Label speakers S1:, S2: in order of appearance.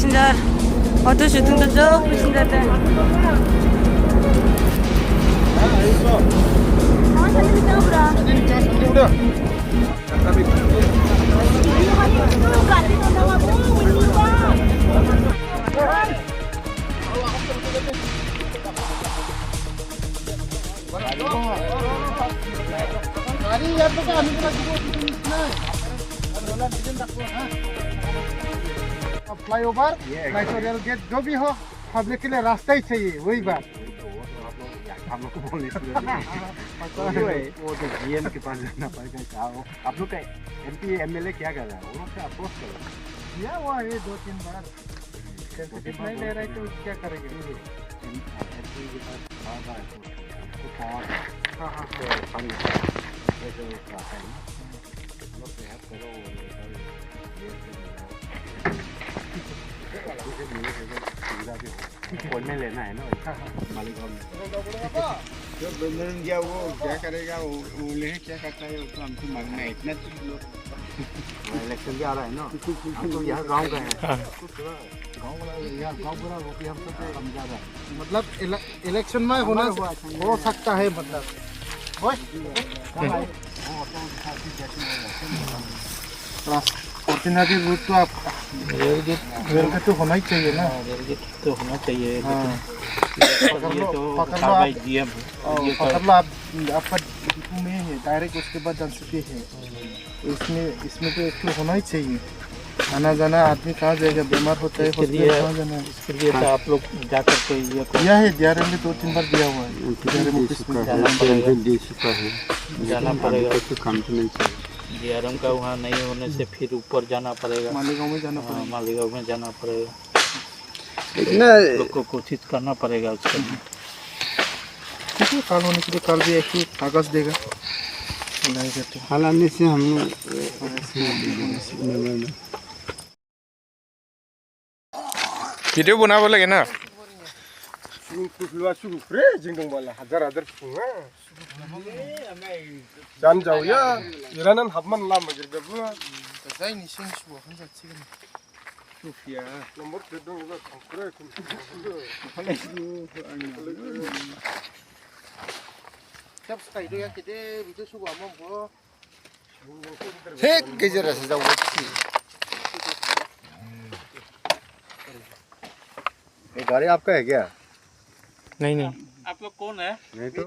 S1: pesenjar auto syuting tu jauh pesenjar tu.
S2: Flyover rail gate जो भी हो public के लिए रास्ता ही चाहिए वही बात
S3: हम लोग को बोलने वो तो जीएम के पास जाना पड़ेगा क्या हो आप लोग का एमपी एमएलए क्या कर रहा है वो लोग से अप्रोच करो
S2: किया हुआ है 2-3 बार सेंसिटिव नहीं ले रहे तो क्या करेंगे
S3: एमपी के पास बार उसको पावर
S2: हाँ हाँ
S3: तो फंड ये जो आता है ना लोग से हेल्प करो वो में लेना है ना मालिगांव में
S4: जो बंधन दिया वो क्या करेगा वो लेने क्या करता है वो तो हमको मालूम है इतना चीज लोग
S3: इलेक्शन भी आ रहा है ना हम तो यहाँ गाँव का है गाँव वाला यहाँ गाँव पूरा वो भी हम सब समझा रहा है
S2: मतलब इलेक्शन में होना हो सकता है मतलब ऑर्डिनरी रूट तो आप रेल गेट तो होना ही चाहिए ना
S5: रेल गेट तो होना चाहिए
S2: पकड़ लो पकड़ लो आप आपका डिपो में है डायरेक्ट उसके बाद डेंसिटी है इसमें तो एक तो होना ही चाहिए आना जाना आदमी कहाँ जाएगा बीमार होता है हॉस्पिटल कहाँ जाना है
S5: इसके लिए तो आप लोग जाकर के ये
S2: दिया है DRM में 2-3 बार दिया हुआ है
S5: जाना पड़ेगा
S4: काम तो नहीं चाहिए
S5: DRM का वहाँ नहीं होने से फिर ऊपर जाना पड़ेगा
S2: मालेगांव में जाना पड़ेगा
S5: मालेगांव में जाना पड़ेगा
S4: इतना
S5: लोग को कोशिश करना पड़ेगा उसका
S2: ठीक है कल होने के लिए कल भी एक ही कागज देगा नहीं करते
S4: हालांकि से हम लोग
S6: ভিডিঅ' বনাব লাগে না
S7: जान जाऊ या इरानान हाबमान लामा गिरगाबो
S2: जायनि सिं सुबो होनजासिगोन
S7: सुफिया नम्बर प्लेट दं एबा थांखुरे
S2: खेब स्काइदो या केदे बिदि सुबो ममबो
S4: ठीक गेजेरासो जावो
S3: ये गाड़ी आपका है क्या
S6: नहीं नहीं
S5: आप लोग कौन है
S3: नहीं तो